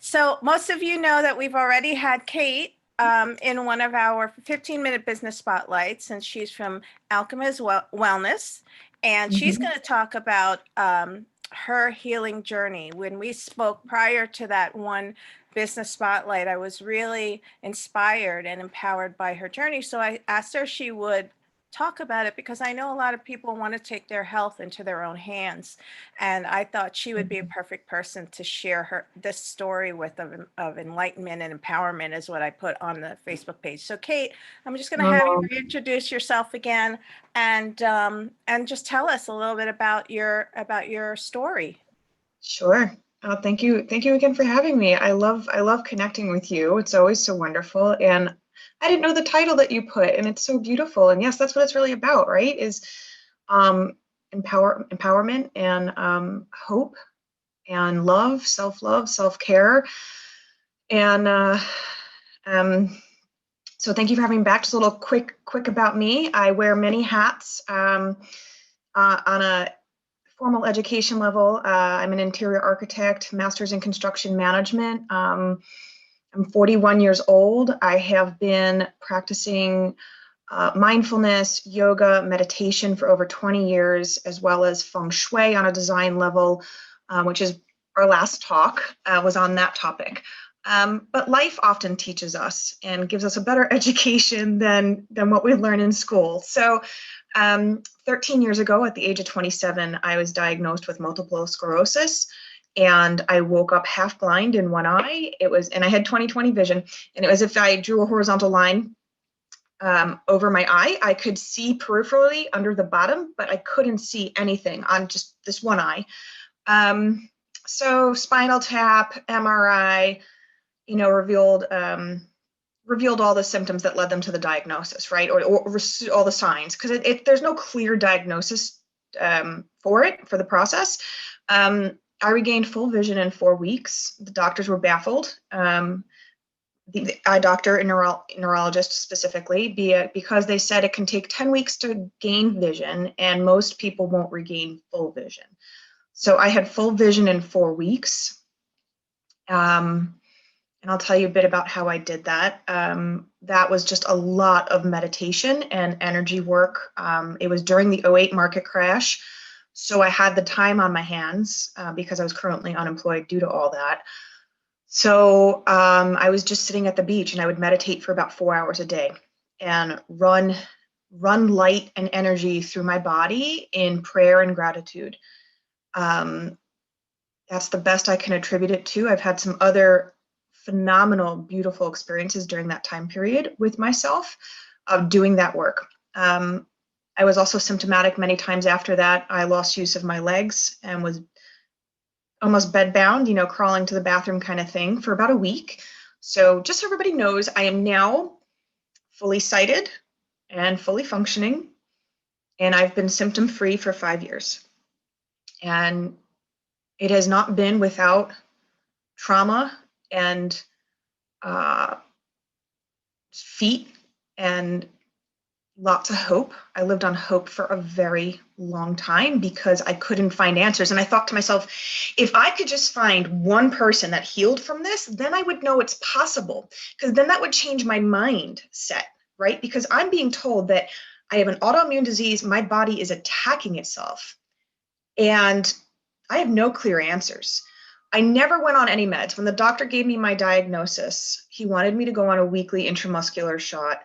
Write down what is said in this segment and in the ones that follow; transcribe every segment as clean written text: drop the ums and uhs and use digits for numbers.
So most of you know that we've already had Kate in one of our 15-minute business spotlights, and she's from Alchemes Wellness, and she's Mhm. going to talk about her healing journey. When we spoke prior to that one business spotlight, I was really inspired and empowered by her journey. So I asked her if she would talk about it because I know a lot of people want to take their health into their own hands. And I thought she would be a Mhm. perfect person to share her this story with of enlightenment and empowerment is what I put on the Facebook page. So Kate, I'm just going to have you Um, reintroduce yourself again and just tell us a little bit about your story. sure. Thank you. Thank you again for having me. I love connecting with you. It's always so wonderful. And I didn't know the title that you put, and it's so beautiful. And yes, that's what it's really about, right? Is um, empowerment and hope and love, self-love, self-care. And um, so thank you for having me back. Just a little quick about me. I wear many hats on a formal education level. I'm an interior architect, master's in construction management. I'm 41 years old. I have been practicing mindfulness, yoga, meditation for over 20 years, as well as feng shui on a design level, which is our last talk was on that topic. But life often teaches us and gives us a better education than what we learn in school. So 13 years ago, at the age of 27, I was diagnosed with multiple sclerosis, and I woke up half blind in one eye. And I had 20/20 vision, and it was if I drew a horizontal line over my eye. I could see peripherally under the bottom, but I couldn't see anything on just this one eye. Um, so spinal tap, MRI, revealed all the symptoms that led them to the diagnosis, right? Or all the signs, because there's no clear diagnosis for the process. I regained full vision in 4 weeks. The doctors were baffled. The eye doctor and neurologist specifically, because they said it can take 10 weeks to gain vision, and most people won't regain full vision. So I had full vision in 4 weeks. And I'll tell you a bit about how I did that. That was just a lot of meditation and energy work. It was during the '08 market crash. So I had the time on my hands because I was currently unemployed due to all that. So I was just sitting at the beach, and I would meditate for about 4 hours a day and run light and energy through my body in prayer and gratitude. Um, that's the best I can attribute it to. I've had some other phenomenal, beautiful experiences during that time period with myself of doing that work. I was also symptomatic many times after that. I lost use of my legs and was almost bedbound, crawling to the bathroom kind of thing for about a week. So just so everybody knows, I am now fully sighted and fully functioning, and I've been symptom free for 5 years. And it has not been without trauma and feet and lots of hope. I lived on hope for a very long time because I couldn't find answers. And I thought to myself, if I could just find one person that healed from this, then I would know it's possible, because then that would change my mindset, right? Because I'm being told that I have an autoimmune disease, my body is attacking itself, and I have no clear answers. I never went on any meds. When the doctor gave me my diagnosis, he wanted me to go on a weekly intramuscular shot.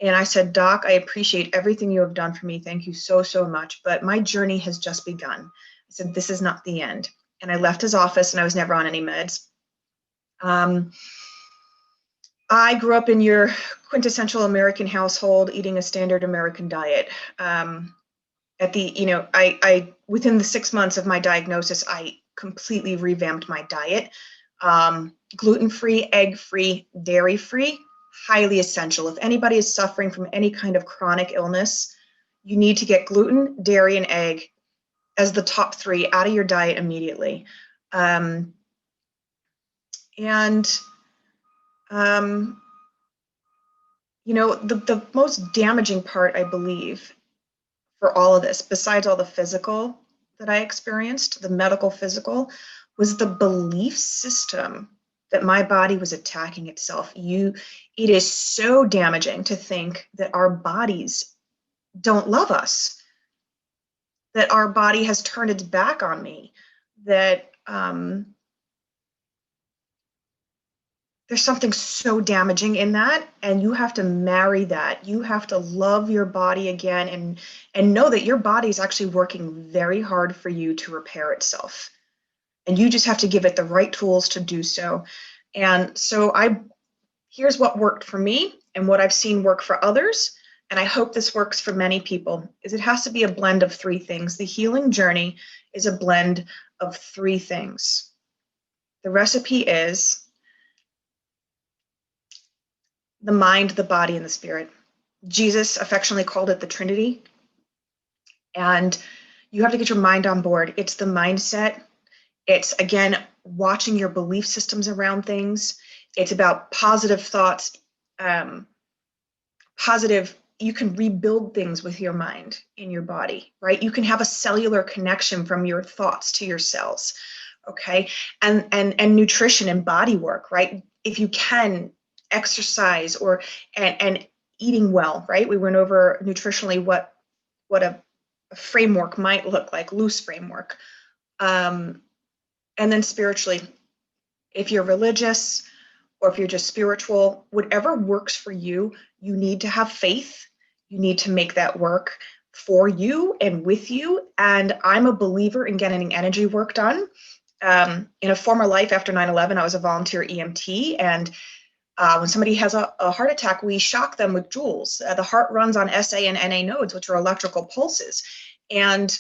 And I said, Doc, I appreciate everything you have done for me. Thank you so, so much. But my journey has just begun. I said, this is not the end. And I left his office, and I was never on any meds. I grew up in your quintessential American household, eating a standard American diet. Within the 6 months of my diagnosis, I completely revamped my diet. Gluten-free, egg-free, dairy-free, highly essential. If anybody is suffering from any kind of chronic illness, you need to get gluten, dairy, and egg as the top three out of your diet immediately. Um, and um, the most damaging part, I believe, for all of this, besides all the physical that I experienced, the medical physical, was the belief system that my body was attacking itself. It is so damaging to think that our bodies don't love us, that our body has turned its back on me, that there's something so damaging in that, and you have to marry that. You have to love your body again, and know that your body is actually working very hard for you to repair itself. And you just have to give it the right tools to do so. And so here's what worked for me and what I've seen work for others. And I hope this works for many people, is it has to be a blend of three things. The healing journey is a blend of three things. The recipe is the mind, the body, and the spirit. Jesus affectionately called it the Trinity. And you have to get your mind on board. It's the mindset. It's, again, watching your belief systems around things. It's about positive thoughts, you can rebuild things with your mind in your body, right? You can have a cellular connection from your thoughts to your cells, okay? And nutrition and body work, right? If you can exercise and eating well, right? We went over nutritionally what a framework might look like, loose framework. And then spiritually, if you're religious or if you're just spiritual, whatever works for you, you need to have faith. You need to make that work for you and with you. And I'm a believer in getting energy work done. In a former life after 9/11, I was a volunteer EMT. And when somebody has a heart attack, we shock them with joules. The heart runs on SA and NA nodes, which are electrical pulses. And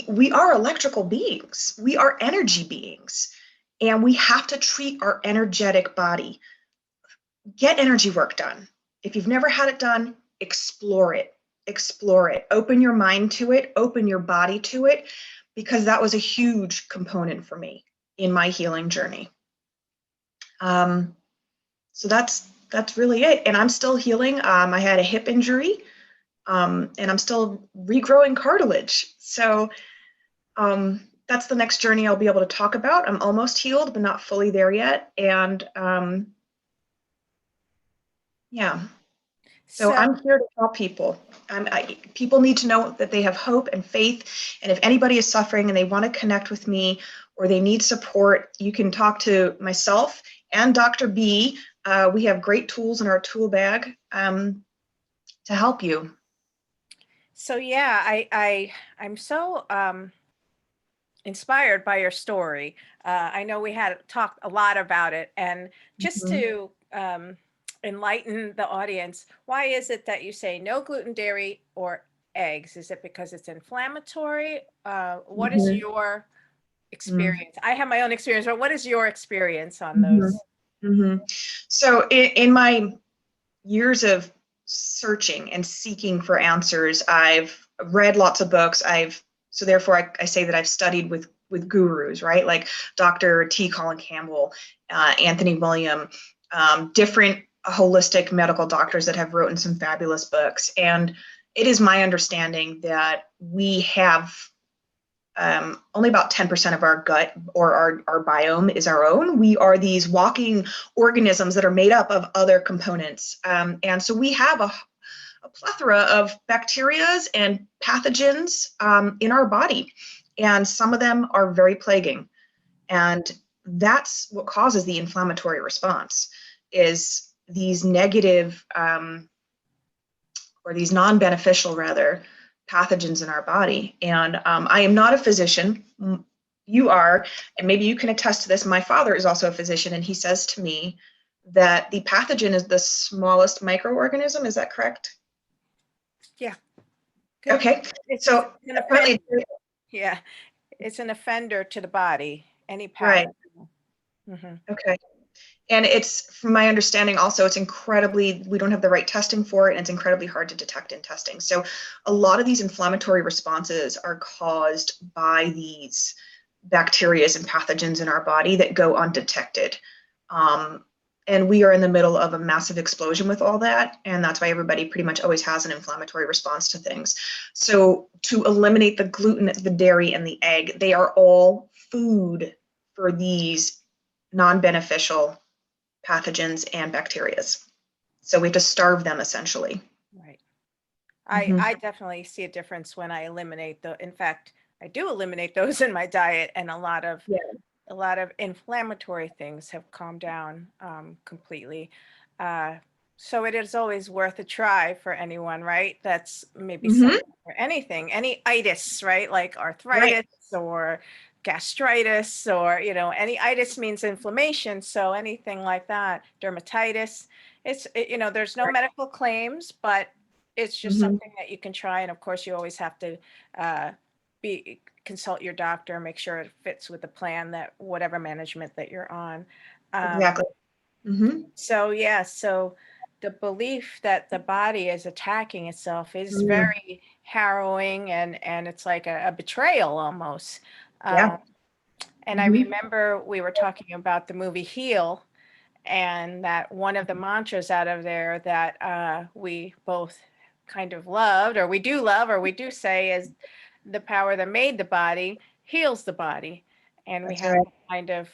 we are electrical beings. We are energy beings. And we have to treat our energetic body. Get energy work done. If you've never had it done, explore it. Explore it. Open your mind to it. Open your body to it, because that was a huge component for me in my healing journey. So that's really it. And I'm still healing. I had a hip injury, and I'm still regrowing cartilage. So that's the next journey I'll be able to talk about. I'm almost healed, but not fully there yet. And yeah. So I'm here to help people. People need to know that they have hope and faith. And if anybody is suffering and they want to connect with me or they need support, you can talk to myself and Dr. B. We have great tools in our tool bag to help you. So yeah, I'm so inspired by your story. I know we had talked a lot about it, and just to enlighten the audience, why is it that you say no gluten, dairy, or eggs? Is it because it's inflammatory? What is your experience? I have my own experience, but what is your experience on those? So in my years of searching and seeking for answers, I've read lots of books. So therefore I say that I've studied with gurus, right? Like Dr. T. Colin Campbell, Anthony William, different holistic medical doctors that have written some fabulous books. And it is my understanding that we have only about 10% of our gut or our biome is our own. We are these walking organisms that are made up of other components. And so we have a plethora of bacterias and pathogens in our body. And some of them are very plaguing. And that's what causes the inflammatory response, is these negative or these non-beneficial, rather, pathogens in our body. And I am not a physician. You are, and maybe you can attest to this. My father is also a physician, and he says to me that the pathogen is the smallest microorganism. Is that correct? Yeah. Good. Okay. So apparently, yeah, it's an offender to the body. Any pathogen. Right. Okay. And it's, from my understanding also, it's incredibly, we don't have the right testing for it, and it's incredibly hard to detect in testing. So a lot of these inflammatory responses are caused by these bacteria and pathogens in our body that go undetected. And we are in the middle of a massive explosion with all that. And that's why everybody pretty much always has an inflammatory response to things. So to eliminate the gluten, the dairy, and the egg, they are all food for these non-beneficial pathogens and bacterias. So we have to starve them essentially. Right. Mhm. I definitely see a difference when I eliminate in fact, I do eliminate those in my diet, and Yeah. a lot of inflammatory things have calmed down completely. Uh, so it is always worth a try for anyone, right? That's maybe Mhm. suffering for anything, any itis, right? Like Right. arthritis or gastritis, or, any itis means inflammation. So anything like that, dermatitis, there's no Right. medical claims, but it's just Mhm. something that you can try. And of course, you always have to uh, consult your doctor, make sure it fits with the plan, that whatever management that you're on. Um, Exactly. Mhm. so yeah, so the belief that the body is attacking itself is Mm. very harrowing, and it's like a betrayal almost. Yeah. Uh, and I Mhm. remember we were talking about the movie Heal, and that one of the mantras out of there that we both kind of loved, or we do love, or we do say, is the power that made the body heals the body. And we That's have right. to kind of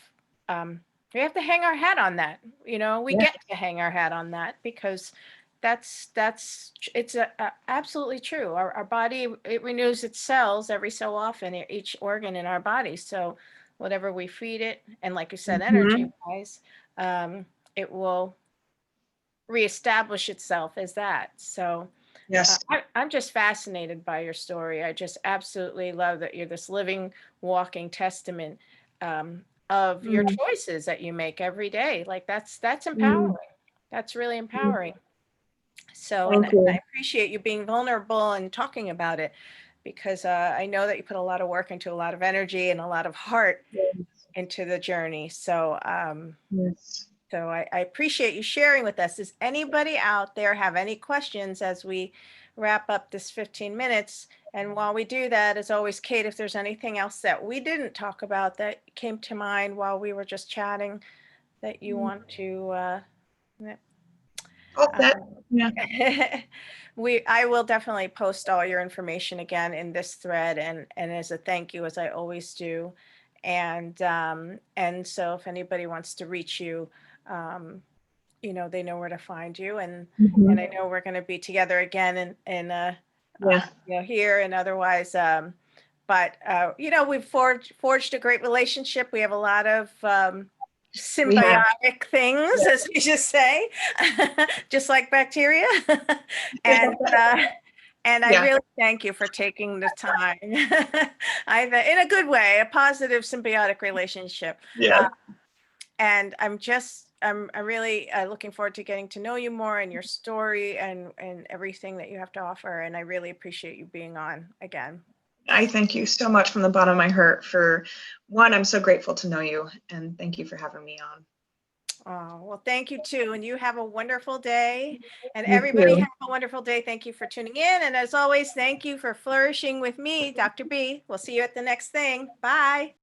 um, we have to hang our hat on that. We Yeah. get to hang our hat on that, because it's absolutely true. Our body, it renews its cells every so often, each organ in our body. So whatever we feed it, and like you said, energy Mhm. wise, it will reestablish itself as that. So Yes. I'm just fascinated by your story. I just absolutely love that you're this living, walking testament of your Mm. choices that you make every day. Like that's empowering. Mm. That's really Mm. empowering. So, and Thank I you. appreciate you being vulnerable and talking about it, because I know that you put a lot of work into, a lot of energy and a lot of heart Yes. into the journey. So, Yes. I appreciate you sharing with us. Does anybody out there have any questions as we wrap up this 15 minutes? And while we do that, as always, Kate, if there's anything else that we didn't talk about that came to mind while we were just chatting that you Mm. want to All set. Yeah. I will definitely post all your information again in this thread, and as a thank you, as I always do. And so if anybody wants to reach you, um, they know where to find you. And Mhm. I know we're going to be together again Yeah. here and otherwise. But we've forged a great relationship. We have a lot of We have. symbiotic things, Yeah. as we just say, just like bacteria. and and I Yeah. really thank you for taking the time. In a good way, a positive symbiotic relationship. Yeah. And I'm really looking forward to getting to know you more, and your story, and everything that you have to offer. And I really appreciate you being on again. I thank you so much from the bottom of my heart for one, I'm so grateful to know you, and thank you for having me on. Oh, well, thank you too. And you have a wonderful day. And You everybody too. have a wonderful day. Thank you for tuning in. And as always, thank you for flourishing with me, Dr. B. We'll see you at the next thing. Bye.